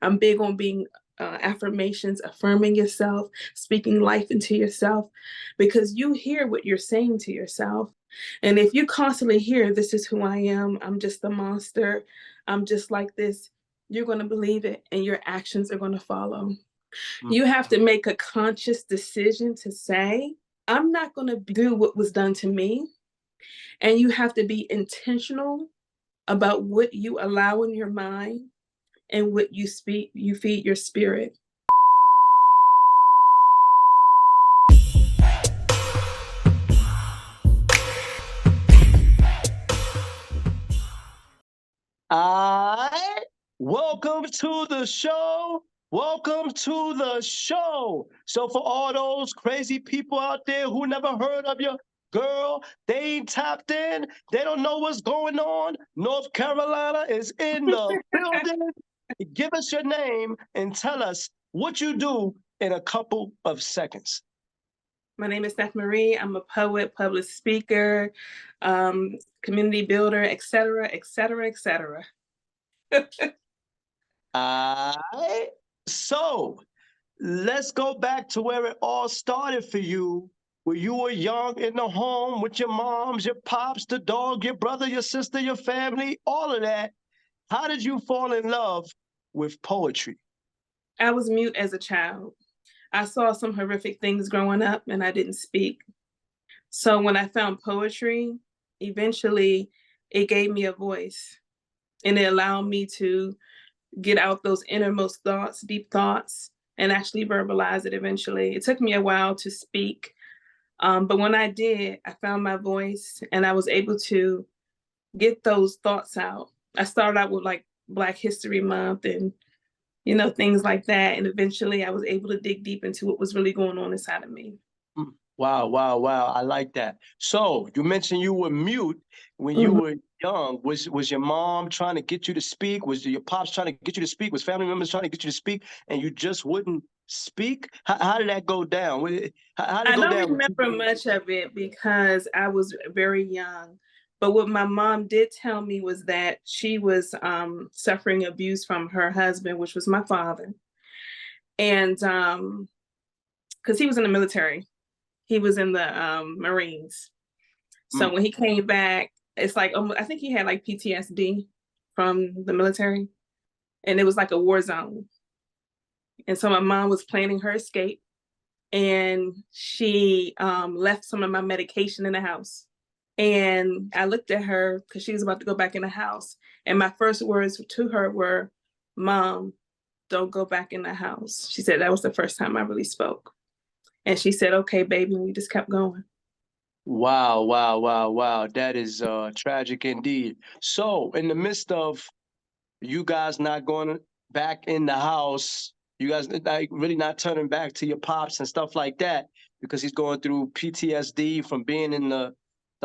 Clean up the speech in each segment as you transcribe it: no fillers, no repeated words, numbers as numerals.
I'm big on being affirmations, affirming yourself, speaking life into yourself, because you hear what you're saying to yourself. And if you constantly hear, this is who I am, I'm just a monster, I'm just like this, you're going to believe it and your actions are going to follow. Mm. You have to make a conscious decision to say, I'm not going to do what was done to me. And you have to be intentional about what you allow in your mind and what you speak, you feed your spirit. Alright, welcome to the show. Welcome to the show. So for all those crazy people out there who never heard of your girl, they ain't tapped in, they don't know what's going on. North Carolina is in the building. Give us your name and tell us what you do in a couple of seconds. My name is Stef Marie. I'm a poet, public speaker, community builder, etc., etc., etc. Alright, so let's go back to where it all started for you, where you were young in the home with your moms, your pops, the dog, your brother, your sister, your family, all of that. How did you fall in love with poetry? I was mute as a child. I saw some horrific things growing up and I didn't speak. So when I found poetry, eventually it gave me a voice and it allowed me to get out those innermost thoughts, deep thoughts, and actually verbalize it eventually. It took me a while to speak. But when I did, I found my voice and I was able to get those thoughts out. I started out with like Black History Month and, things like that. And eventually I was able to dig deep into what was really going on inside of me. Mm. Wow, wow, wow. I like that. So you mentioned you were mute when you Mhm. were young. Was your mom trying to get you to speak? Was your pops trying to get you to speak? Was family members trying to get you to speak and you just wouldn't speak? How did that go down? How did it I go don't down? remember much of it because I was very young. But what my mom did tell me was that she was suffering abuse from her husband, which was my father. And because he was in the military, he was in the Marines. So Mm. when he came back, it's like I think he had like PTSD from the military, and it was like a war zone. And so my mom was planning her escape, and she left some of my medication in the house. And I looked at her because she was about to go back in the house, and my first words to her were, "Mom, don't go back in the house." She said that was the first time I really spoke. And she said, "Okay, baby," and we just kept going. Wow, wow, wow, wow. That is tragic indeed. So, in the midst of you guys not going back in the house, you guys like really not turning back to your pops and stuff like that, because he's going through PTSD from being in the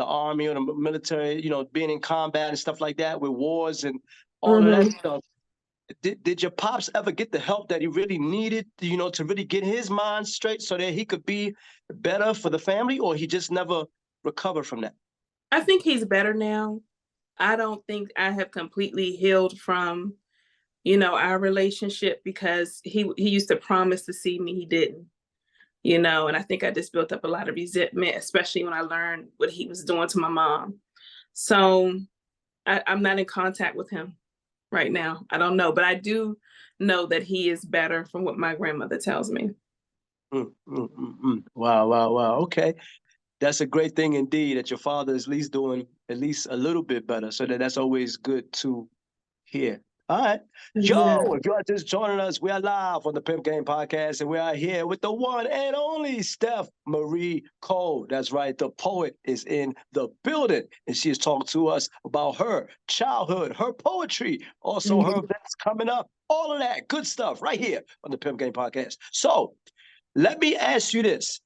army or the military, being in combat and stuff like that with wars and all of that Mhm. stuff. Did your pops ever get the help that he really needed, to really get his mind straight so that he could be better for the family, or he just never recovered from that? I think he's better now. I don't think I have completely healed from, our relationship because he used to promise to see me, he didn't, and I think I just built up a lot of resentment, especially when I learned what he was doing to my mom. So I'm not in contact with him right now. I don't know, but I do know that he is better from what my grandmother tells me. Mm, mm, mm, mm. Wow, wow, wow. Okay. That's a great thing indeed that your father is at least doing at least a little bit better. So that's always good to hear. All right. Yeah. Yo, if you are just joining us, we are live on the Pimp Game Podcast, and we are here with the one and only Stef Marie Cole. That's right. The poet is in the building, and she is talking to us about her childhood, her poetry, also her Mhm. events coming up, all of that good stuff right here on the Pimp Game Podcast. So let me ask you this.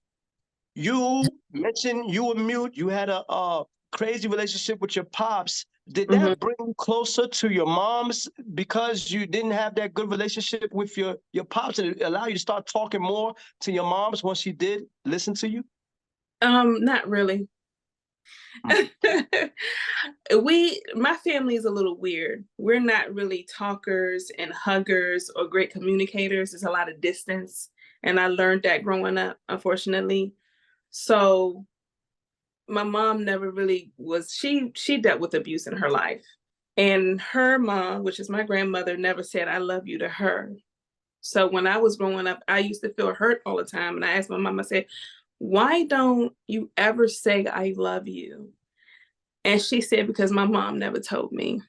You mentioned you were mute. You had a crazy relationship with your pops. Did Mhm. that bring you closer to your moms because you didn't have that good relationship with your pops? Did it allow you to start talking more to your moms once she did listen to you? Not really. My family is a little weird. We're not really talkers and huggers or great communicators. There's a lot of distance. And I learned that growing up, unfortunately. So my mom never really was, she dealt with abuse in her life. And her mom, which is my grandmother, never said I love you to her. So when I was growing up, I used to feel hurt all the time. And I asked my mom, I said, why don't you ever say I love you? And she said, because my mom never told me.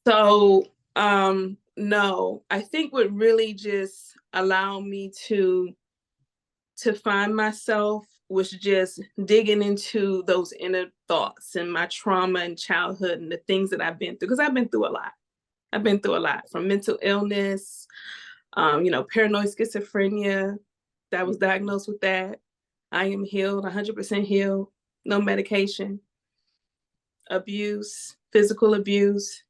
So no, I think what really just allowed me to find myself was just digging into those inner thoughts and my trauma and childhood and the things that I've been through, because I've been through a lot. I've been through a lot, from mental illness, paranoid schizophrenia. That was diagnosed with that. I am healed, 100% healed, no medication. Abuse, physical abuse,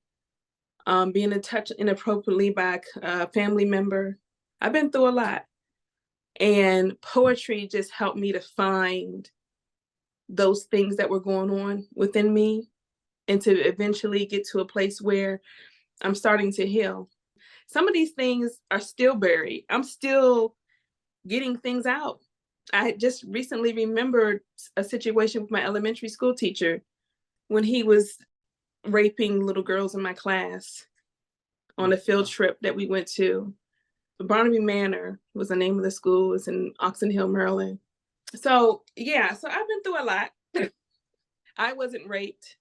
being touched inappropriately by a family member. I've been through a lot. And poetry just helped me to find those things that were going on within me and to eventually get to a place where I'm starting to heal. Some of these things are still buried. I'm still getting things out. I just recently remembered a situation with my elementary school teacher when he was raping little girls in my class on a field trip that we went to. Barnaby Manor was the name of the school. It's in Oxon Hill, Maryland. So yeah, so I've been through a lot. I wasn't raped,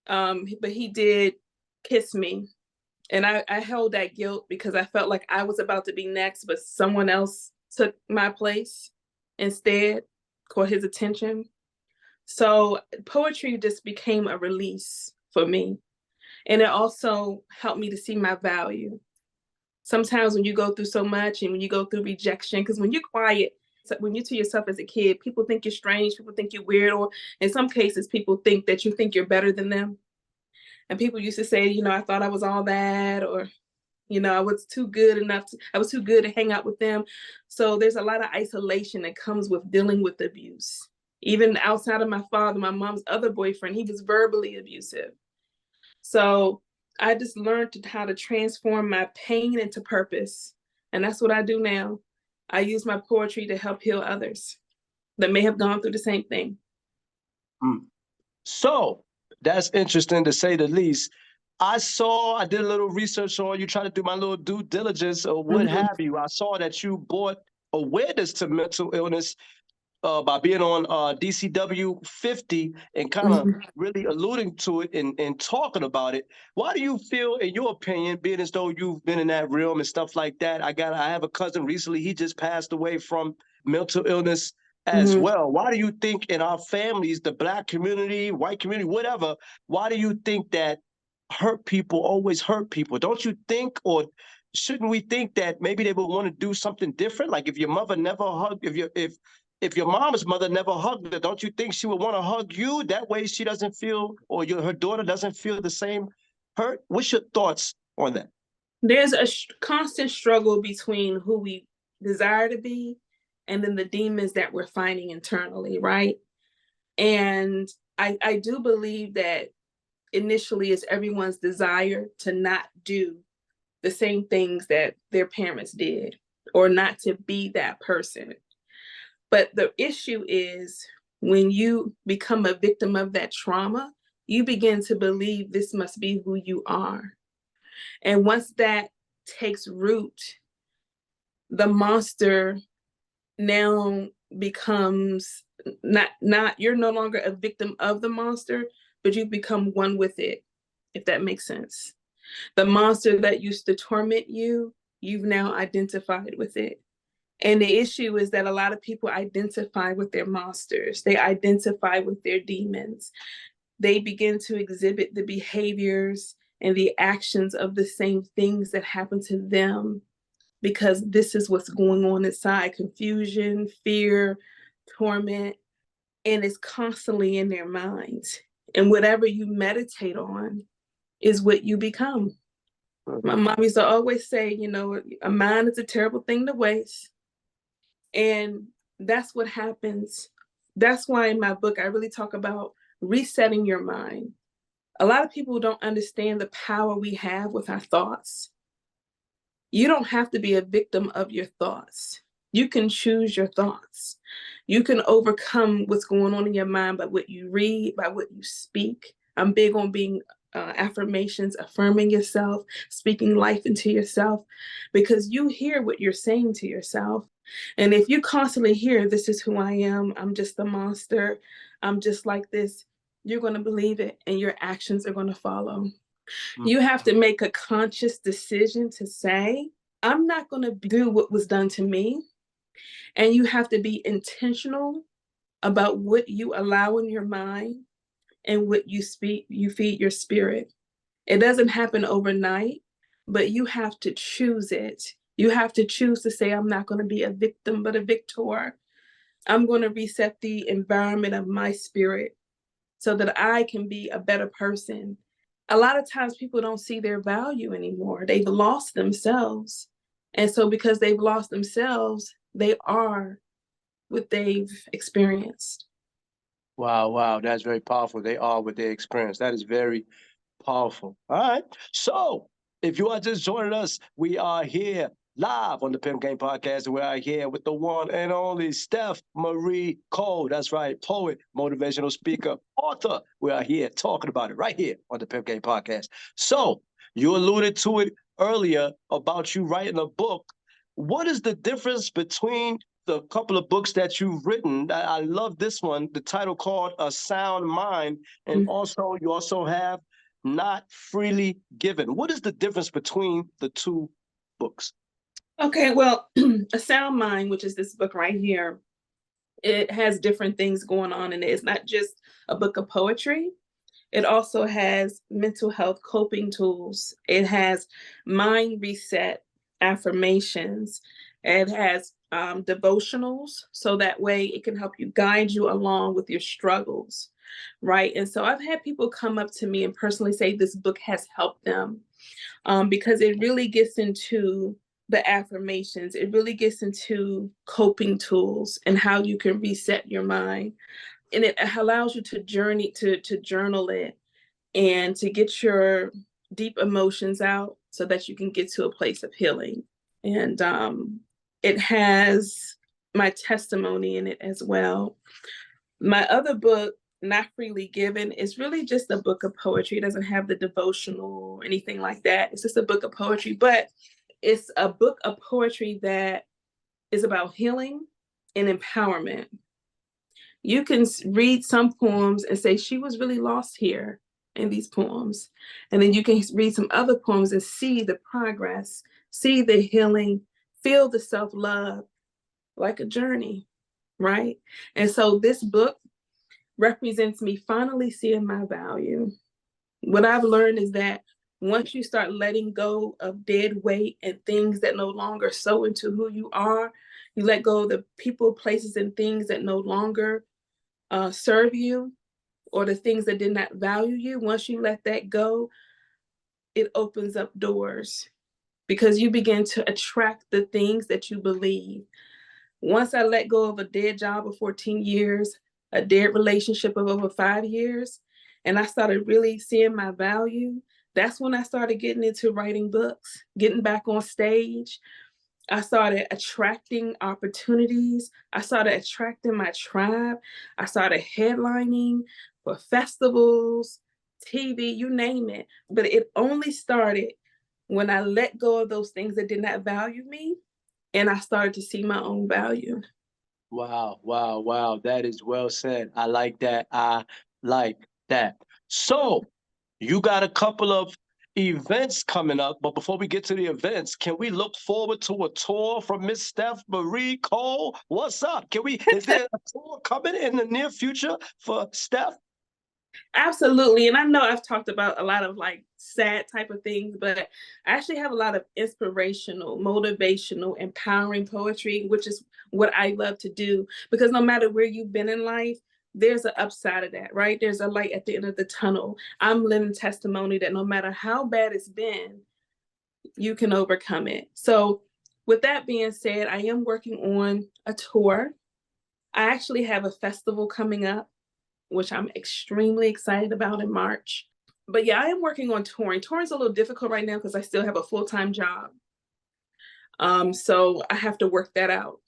but he did kiss me. And I held that guilt because I felt like I was about to be next, but someone else took my place instead, caught his attention. So poetry just became a release for me. And it also helped me to see my value. Sometimes when you go through so much and when you go through rejection, because when you're quiet, when you to yourself as a kid, people think you're strange, people think you're weird, or in some cases, people think that you think you're better than them. And people used to say, I thought I was all that, or, I was too good I was too good to hang out with them. So there's a lot of isolation that comes with dealing with abuse. Even outside of my father, my mom's other boyfriend, he was verbally abusive. So I just learned how to transform my pain into purpose. And that's what I do now. I use my poetry to help heal others that may have gone through the same thing. So that's interesting to say the least. I did a little research on you, trying to do my little due diligence or what have you. I saw that you brought awareness to mental illness by being on DCW 50 and kind of really alluding to it and talking about it. Why do you feel, in your opinion, being as though you've been in that realm and stuff like that? I have a cousin recently, he just passed away from mental illness as well. Why do you think in our families, the Black community, white community, whatever, why do you think that hurt people always hurt people? Don't you think, or shouldn't we think that maybe they would want to do something different? Like if your mother never hugged, if your mom's mother never hugged her, don't you think she would want to hug you? That way she doesn't feel, or her daughter doesn't feel the same hurt. What's your thoughts on that? There's a constant struggle between who we desire to be and then the demons that we're fighting internally, right? And I do believe that initially it's everyone's desire to not do the same things that their parents did or not to be that person. But the issue is when you become a victim of that trauma, you begin to believe this must be who you are. And once that takes root, the monster now becomes not you're no longer a victim of the monster, but you become one with it, if that makes sense. The monster that used to torment you, you've now identified with it. And the issue is that a lot of people identify with their monsters. They identify with their demons. They begin to exhibit the behaviors and the actions of the same things that happen to them because this is what's going on inside: confusion, fear, torment, and it's constantly in their minds. And whatever you meditate on is what you become. My mom used to always say, a mind is a terrible thing to waste. And that's what happens That's why in my book, I really talk about resetting your mind. A lot of people don't understand the power we have with our thoughts. You don't have to be a victim of your thoughts. You can choose your thoughts. You can overcome what's going on in your mind by what you read, by what you speak. I'm big on being affirmations, affirming yourself, speaking life into yourself, because you hear what you're saying to yourself. And if you constantly hear, this is who I am, I'm just a monster, I'm just like this, you're going to believe it and your actions are going to follow. You have to make a conscious decision to say, I'm not going to do what was done to me. And you have to be intentional about what you allow in your mind and what you speak, you feed your spirit. It doesn't happen overnight, but you have to choose it. You have to choose to say, I'm not going to be a victim, but a victor. I'm going to reset the environment of my spirit so that I can be a better person. A lot of times people don't see their value anymore. They've lost themselves. And so because they've lost themselves, they are what they've experienced. Wow, wow, that's very powerful. They are what they experience. That is very powerful. All right. So, if you are just joining us, we are here live on the Pimp Game Podcast. We are here with the one and only Stef Marie Cole. That's right, poet, motivational speaker, author. We are here talking about it right here on the Pimp Game Podcast. So, you alluded to it earlier about you writing a book. What is the difference between the couple of books that you've written? I love this one, the title called A Sound Mind, and also you also have Not Freely Given. What is the difference between the two books? Okay, well, A Sound Mind, which is this book right here, it has different things going on in it. It's not just a book of poetry. It also has mental health coping tools. It has mind reset affirmations. It has devotionals, so that way it can help you guide you along with your struggles, right? And so I've had people come up to me and personally say this book has helped them because it really gets into the affirmations. It really gets into coping tools and how you can reset your mind. And it allows you to journal it and to get your deep emotions out so that you can get to a place of healing. And it has my testimony in it as well. My other book, Not Freely Given, is really just a book of poetry. It doesn't have the devotional or anything like that. It's just a book of poetry, but it's a book of poetry that is about healing and empowerment. You can read some poems and say, she was really lost here in these poems. And then you can read some other poems and see the progress, see the healing, feel the self-love, like a journey, right? And so this book represents me finally seeing my value. What I've learned is that once you start letting go of dead weight and things that no longer sew into who you are, you let go of the people, places, and things that no longer serve you, or the things that did not value you. Once you let that go, it opens up doors because you begin to attract the things that you believe. Once I let go of a dead job of 14 years, a dead relationship of over 5 years, and I started really seeing my value, that's when I started getting into writing books, getting back on stage. I started attracting opportunities. I started attracting my tribe. I started headlining for festivals, TV, you name it. But it only started when I let go of those things that did not value me and I started to see my own value. Wow, wow, wow. That is well said. I like that. I like that. So, you got a couple of events coming up, but before we get to the events, can we look forward to a tour from Miss Stef Marie Cole? What's up? Is there a tour coming in the near future for Stef? Absolutely. And I know I've talked about a lot of like sad type of things, but I actually have a lot of inspirational, motivational, empowering poetry, which is what I love to do. Because no matter where you've been in life, there's an upside of that, right? There's a light at the end of the tunnel. I'm living testimony that no matter how bad it's been, you can overcome it. So with that being said, I am working on a tour. I actually have a festival coming up, which I'm extremely excited about in March. But yeah, I am working on touring. Touring's a little difficult right now because I still have a full-time job. So I have to work that out.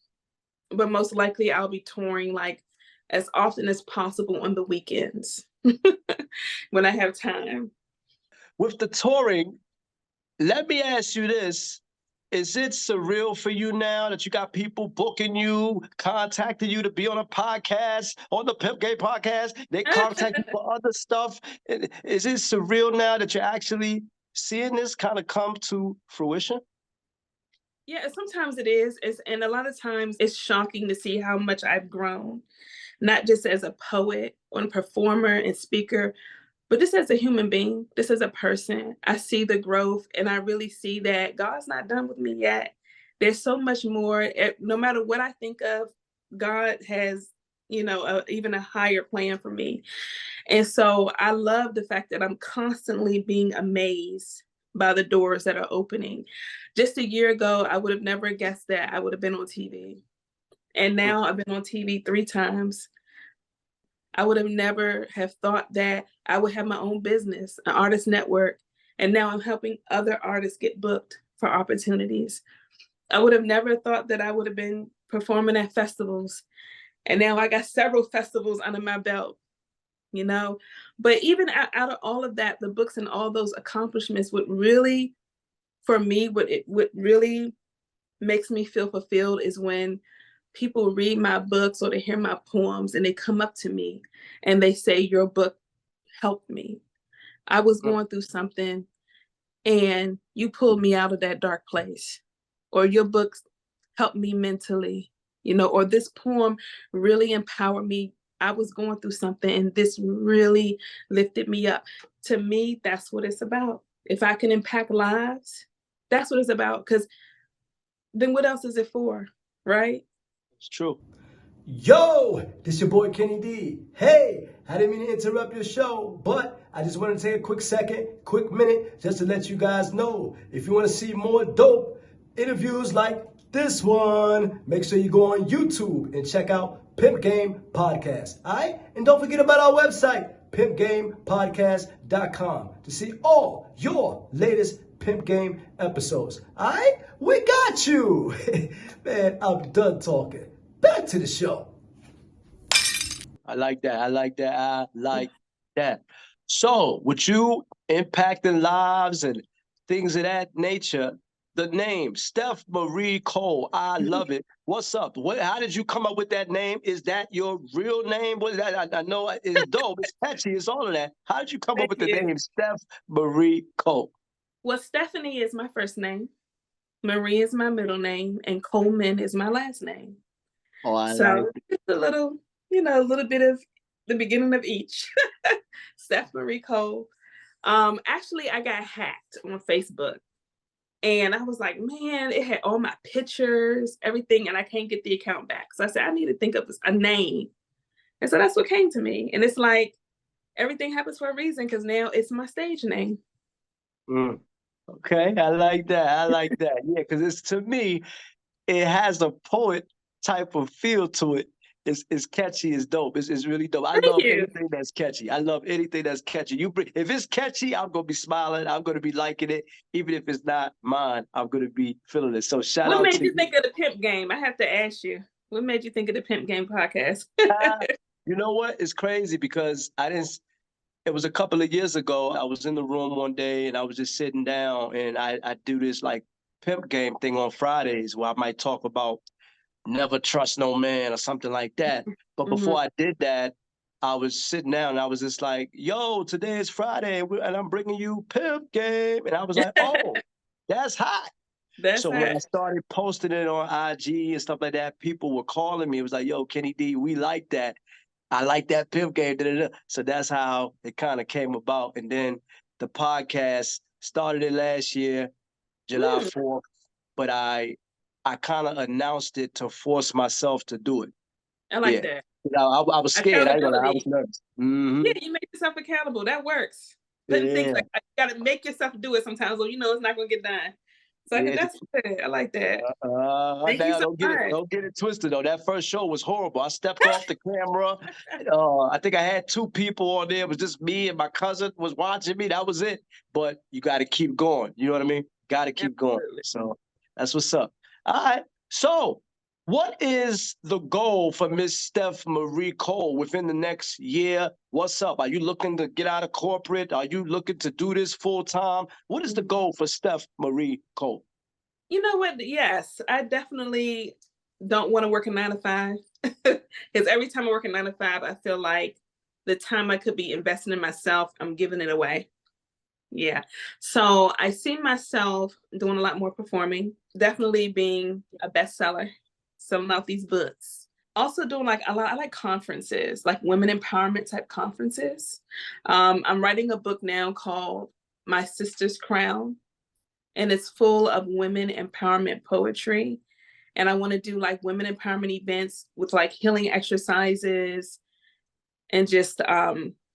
But most likely I'll be touring like as often as possible on the weekends when I have time. With the touring, let me ask you this. Is it surreal for you now that you got people booking you, contacting you to be on a podcast, on the Pimp Game podcast? They contact you for other stuff. Is it surreal now that you're actually seeing this kind of come to fruition? Yeah, sometimes it is. And a lot of times it's shocking to see how much I've grown, not just as a poet and performer and speaker, but just as a human being, just as a person. I see the growth and I really see that God's not done with me yet. There's so much more. No matter what I think of, God has, even a higher plan for me. And so I love the fact that I'm constantly being amazed by the doors that are opening. Just a year ago, I would have never guessed that I would have been on TV. And now I've been on TV 3 times. I would have never have thought that I would have my own business, an artist network. And now I'm helping other artists get booked for opportunities. I would have never thought that I would have been performing at festivals. And now I got several festivals under my belt. But even out of all of that, the books and all those accomplishments would really, for me, what really makes me feel fulfilled is when people read my books or they hear my poems and they come up to me and they say, your book helped me. I was going through something and you pulled me out of that dark place, or your books helped me mentally, or this poem really empowered me. I was going through something and this really lifted me up. To me, that's what it's about. If I can impact lives, that's what it's about. Because then what else is it for, right? It's true. Yo, this your boy Kenny D. Hey, I didn't mean to interrupt your show, but I just wanted to take a quick minute, just to let you guys know, if you want to see more dope interviews like this one, make sure you go on YouTube and check out Pimp Game Podcast. All right? And don't forget about our website, pimpgamepodcast.com, to see all your latest Pimp Game episodes. All right? We got you. Man, I'm done talking. Back to the show. I like that. I like that. I like that. So, with you impacting lives and things of that nature, the name Stef Marie Cole, I love it. What's up? How did you come up with that name? Is that your real name? What is that? I know it's dope. It's catchy. It's all of that. How did you come up with the name Stef Marie Cole? Well, Stephanie is my first name, Marie is my middle name, and Coleman is my last name. Oh, I so like it. It's a little bit of the beginning of each. Stef Marie Cole. Actually, I got hacked on Facebook. And I was like, man, it had all my pictures, everything, and I can't get the account back. So I said, I need to think of a name. And so that's what came to me. And it's like, everything happens for a reason, because now it's my stage name. Okay, I like that. I like that. Yeah, because it's, to me, it has a poet type of feel to it. It's catchy, it's dope. It's really dope. I love anything that's catchy. I love anything that's catchy. If it's catchy, I'm gonna be smiling. I'm gonna be liking it. Even if it's not mine, I'm gonna be feeling it. So shout out to you. What made you think of the Pimp Game? I have to ask you. What made you think of the Pimp Game podcast? You know what? It's crazy because it was a couple of years ago. I was in the room one day and I was just sitting down, and I do this like Pimp Game thing on Fridays where I might talk about never trust no man or something like that. But before I did that, I was sitting down and I was just like, yo, today is Friday and I'm bringing you Pimp Game. And I was like, oh, that's hot. So when I started posting it on IG and stuff like that, people were calling me. It was like, yo, Kenny D, we like that. I like that Pimp Game. Da-da-da. So that's how it kind of came about. And then the podcast started it last year, July 4th. But I kind of announced it to force myself to do it. I like that. I was scared. I was nervous. Yeah, you make yourself accountable. That works. Putting things like, you got to make yourself do it sometimes, so you know it's not going to get done. So Yeah. that's good. I like that. Thank you Now so much. don't get it twisted though. That first show was horrible. I stepped off the camera. I think I had 2 people on there. It was just me and my cousin was watching me. That was it. But you got to keep going. You know what I mean? Got to keep going. Absolutely. So that's what's up. All right. So what is the goal for Miss Stef Marie Cole within the next year? What's up? Are you looking to get out of corporate? Are you looking to do this full time? What is the goal for Stef Marie Cole? You know what? Yes, I definitely don't want to work a 9 to 5 because every time I work a 9 to 5, I feel like the time I could be investing in myself, I'm giving it away. Yeah. So I see myself doing a lot more performing, definitely being a bestseller, selling out these books. Also doing like a lot, I like conferences, like women empowerment type conferences. I'm writing a book now called My Sister's Crown, and it's full of women empowerment poetry. And I want to do like women empowerment events with like healing exercises and just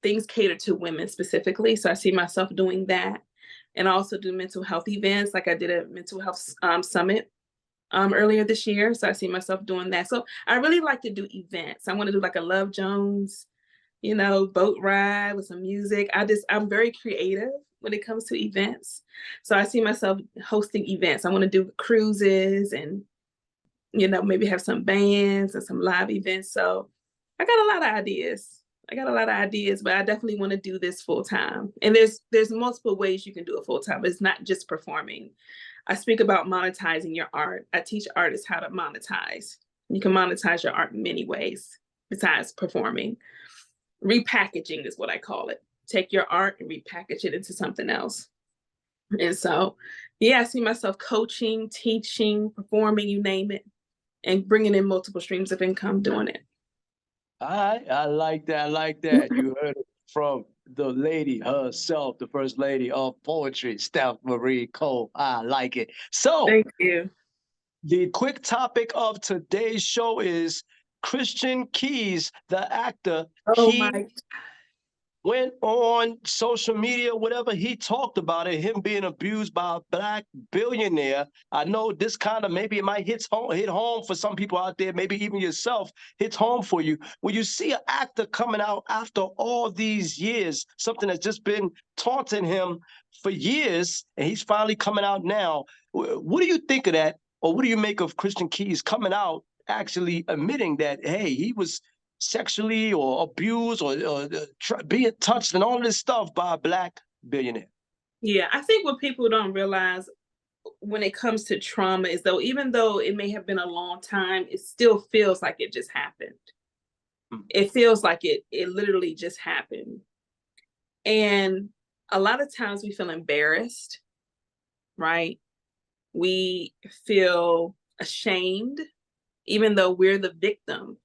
things catered to women specifically. So I see myself doing that. And I also do mental health events. Like I did a mental health summit earlier this year. So I see myself doing that. So I really like to do events. I want to do like a Love Jones, boat ride with some music. I'm very creative when it comes to events. So I see myself hosting events. I want to do cruises and, maybe have some bands and some live events. So I got a lot of ideas. But I definitely want to do this full time. And there's multiple ways you can do it full time. It's not just performing. I speak about monetizing your art. I teach artists how to monetize. You can monetize your art in many ways besides performing. Repackaging is what I call it. Take your art and repackage it into something else. And so, yeah, I see myself coaching, teaching, performing, you name it, and bringing in multiple streams of income doing it. I like that. I like that. You heard it from the lady herself, the first lady of poetry, Stef Marie Cole. I like it. So, Thank you. the quick topic of today's show is Christian Keys, the actor. Oh He my. went on social media, whatever, he talked about it, him being abused by a Black billionaire. I know this kind of, maybe it might hit home for some people out there, maybe even yourself, hits home for you. When you see an actor coming out after all these years, something that's just been taunting him for years, and he's finally coming out now, what do you think of that? Or what do you make of Christian Keys coming out actually admitting that, hey, he was sexually or abused or being touched and all this stuff by a Black billionaire? Yeah, I think what people don't realize when it comes to trauma is though, even though it may have been a long time, it still feels like it just happened. It feels like it literally just happened. And a lot of times we feel embarrassed, right? We feel ashamed, even though we're the victim.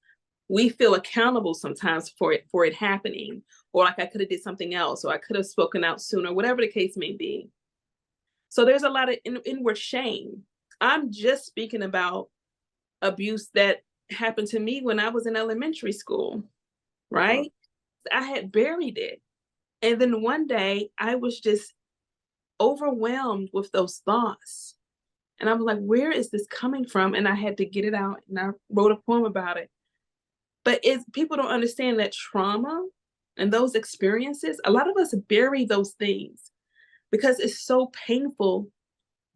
We feel accountable sometimes for it happening, or like I could have did something else, or I could have spoken out sooner, whatever the case may be. So there's a lot of inward shame. I'm just speaking about abuse that happened to me when I was in elementary school, right? I had buried it. And then one day I was just overwhelmed with those thoughts. And I was like, where is this coming from? And I had to get it out, and I wrote a poem about it. But people don't understand that trauma and those experiences, a lot of us bury those things because it's so painful.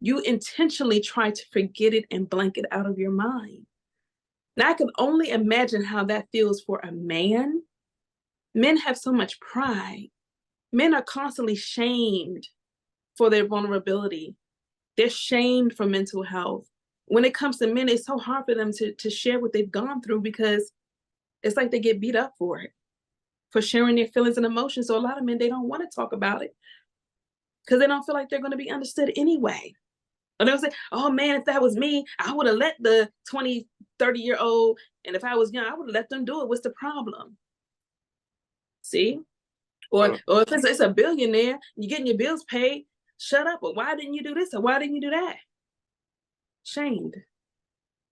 You intentionally try to forget it and blank it out of your mind. Now, I can only imagine how that feels for a man. Men have so much pride. Men are constantly shamed for their vulnerability. They're shamed for mental health. When it comes to men, it's so hard for them to share what they've gone through because it's like they get beat up for it, for sharing their feelings and emotions. So a lot of men, they don't want to talk about it because they don't feel like they're going to be understood anyway. Or they'll say, oh man, if that was me, I would have let the 20, 30-year-old, and if I was young, I would have let them do it. What's the problem? See? Or if it's a billionaire, you're getting your bills paid, shut up. Or why didn't you do this? Or why didn't you do that? Shamed.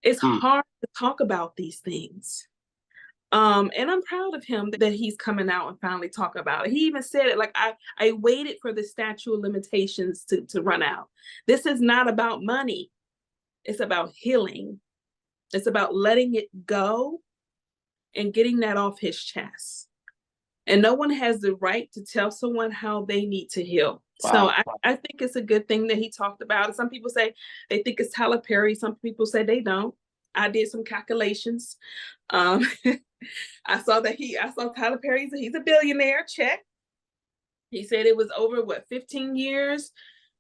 It's hard to talk about these things. And I'm proud of him that he's coming out and finally talk about it. He even said it like, I waited for the statute of limitations to run out. This is not about money. It's about healing. It's about letting it go and getting that off his chest. And no one has the right to tell someone how they need to heal. Wow. So I think it's a good thing that he talked about it. Some people say they think it's Tyler Perry. Some people say they don't. I did some calculations. I saw Tyler Perry, he's a billionaire, check. He said it was over, 15 years?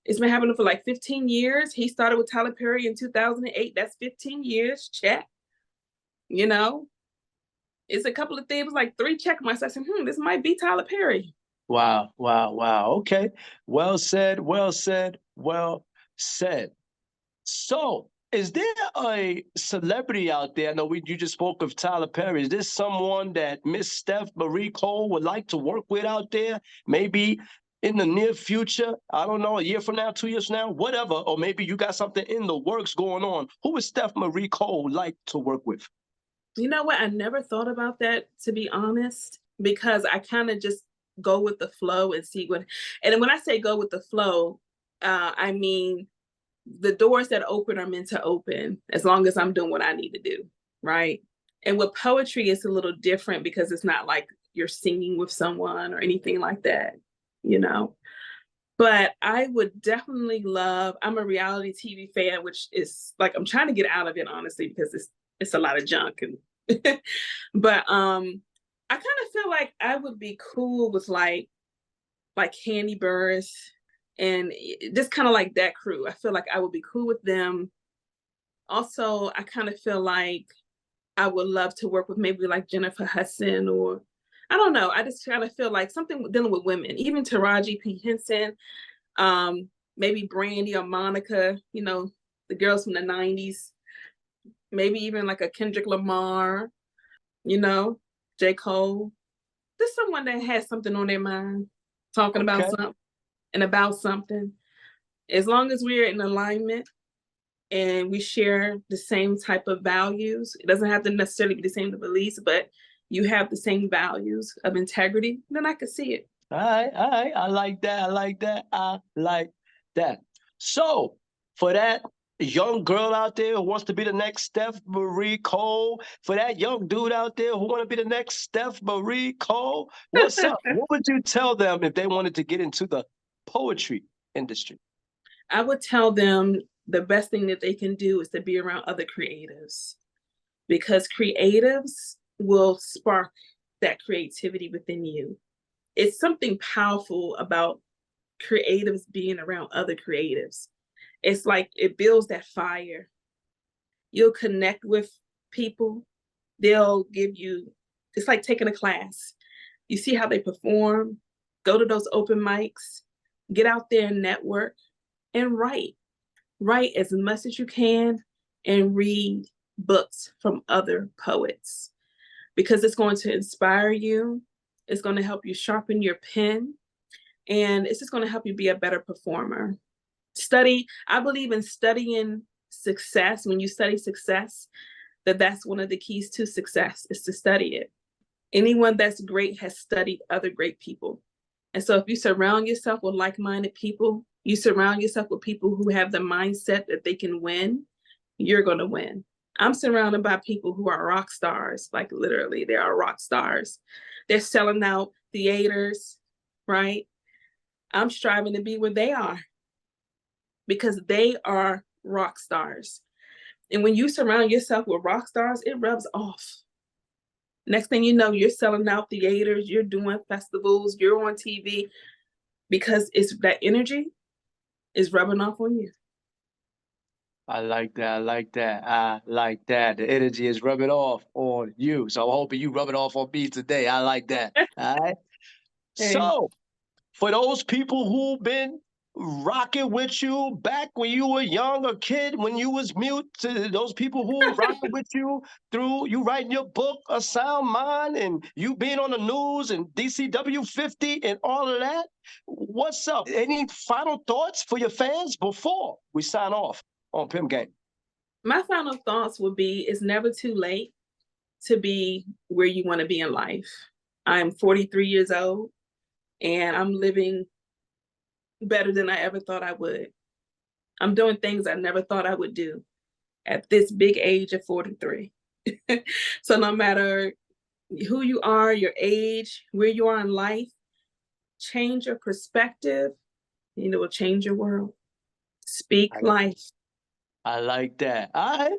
It's been happening for like 15 years. He started with Tyler Perry in 2008. That's 15 years, check. You know, it's a couple of things, like 3 check marks. I said, this might be Tyler Perry. Wow, wow, wow. Okay. Well said, well said, well said. So, is there a celebrity out there? I know you just spoke of Tyler Perry. Is there someone that Miss Stef Marie Cole would like to work with out there? Maybe in the near future? I don't know, a year from now, 2 years from now, whatever. Or maybe you got something in the works going on. Who is Stef Marie Cole like to work with? You know what? I never thought about that, to be honest, because I kind of just go with the flow and see what. And when I say go with the flow, I mean, the doors that open are meant to open as long as I'm doing what I need to do, right? And with poetry, it's a little different because it's not like you're singing with someone or anything like that, you know? But I would definitely love, I'm a reality TV fan, which is like, I'm trying to get out of it, honestly, because it's a lot of junk. And but I kind of feel like I would be cool with like Candy Burris and just kind of like that crew. I feel like I would be cool with them. Also, I kind of feel like I would love to work with maybe like Jennifer Hudson, or I don't know. I just kind of feel like something dealing with women, even Taraji P. Henson, maybe Brandy or Monica, you know, the girls from the 90s, maybe even like a Kendrick Lamar, you know, J. Cole. Just someone that has something on their mind, talking about something and about something. As long as we're in alignment and we share the same type of values, it doesn't have to necessarily be the same beliefs, but you have the same values of integrity, then I could see it. All right. I like that. I like that. So, for that young girl out there who wants to be the next Stef Marie Cole, for that young dude out there who want to be the next Stef Marie Cole, what's up? What would you tell them if they wanted to get into the poetry industry? I would tell them the best thing that they can do is to be around other creatives, because creatives will spark that creativity within you. It's something powerful about creatives being around other creatives. It's like it builds that fire. You'll connect with people. They'll give you, it's like taking a class. You see how they perform, go to those open mics, get out there and network and write. Write as much as you can and read books from other poets, because it's going to inspire you. It's going to help you sharpen your pen, and it's just going to help you be a better performer. Study. I believe in studying success. When you study success, that's one of the keys to success, is to study it. Anyone that's great has studied other great people. And so if you surround yourself with like-minded people, you surround yourself with people who have the mindset that they can win, you're going to win. I'm surrounded by people who are rock stars, like literally, they are rock stars. They're selling out theaters, right? I'm striving to be where they are because they are rock stars. And when you surround yourself with rock stars, it rubs off. Next thing you know, you're selling out theaters, you're doing festivals, you're on TV, because it's that energy is rubbing off on you. I like that. I like that. I like that. The energy is rubbing off on you. So I'm hoping you rub it off on me today. I like that. All right. Hey. So, for those people who've been rocking with you back when you were young, a kid, when you was mute, to those people who rocking with you through you writing your book, A Sound Mind, and you being on the news and DCW 50 and all of that, what's up? Any final thoughts for your fans before we sign off on Pimp Game? My final thoughts would be, it's never too late to be where you want to be in life. I'm 43 years old and I'm living better than I ever thought I would. I'm doing things I never thought I would do at this big age of 43. So no matter who you are, your age, where you are in life, change your perspective and it will change your world. Speak life. I like that. All right.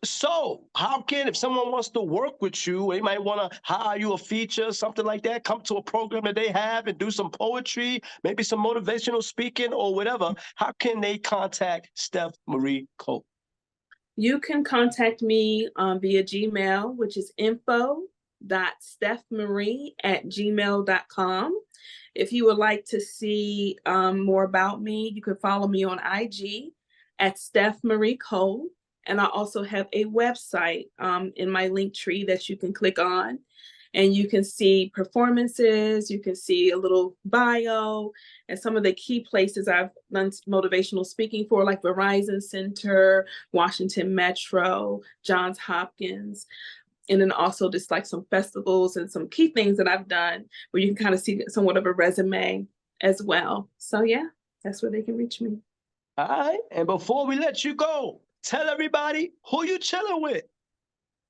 So how can, if someone wants to work with you, they might want to hire you a feature, something like that, come to a program that they have and do some poetry, maybe some motivational speaking or whatever, how can they contact Stef Marie Cole? You can contact me via Gmail, which is info.stefmarie@gmail.com. If you would like to see more about me, you can follow me on IG at Stef Marie Cole. And I also have a website in my link tree that you can click on. And you can see performances, you can see a little bio, and some of the key places I've done motivational speaking for, like Verizon Center, Washington Metro, Johns Hopkins, and then also just like some festivals and some key things that I've done where you can kind of see somewhat of a resume as well. So yeah, that's where they can reach me. All right. And before we let you go, tell everybody who you chilling with.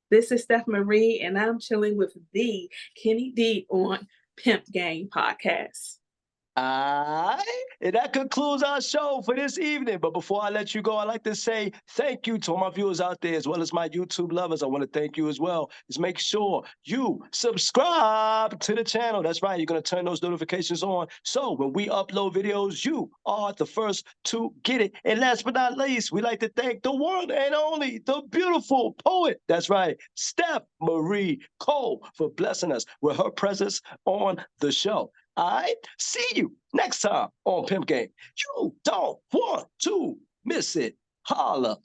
This is Stef Marie, and I'm chilling with the Kenny D on Pimp Game Podcast. All right. And that concludes our show for this evening. But before I let you go, I'd like to say thank you to all my viewers out there, as well as my YouTube lovers. I want to thank you as well. Just make sure you subscribe to the channel. That's right. You're going to turn those notifications on. So when we upload videos, you are the first to get it. And last but not least, we like to thank the one and only, the beautiful poet. That's right, Stef Marie Cole, for blessing us with her presence on the show. All right. See you next time on Pimp Game. You don't want to miss it. Holla.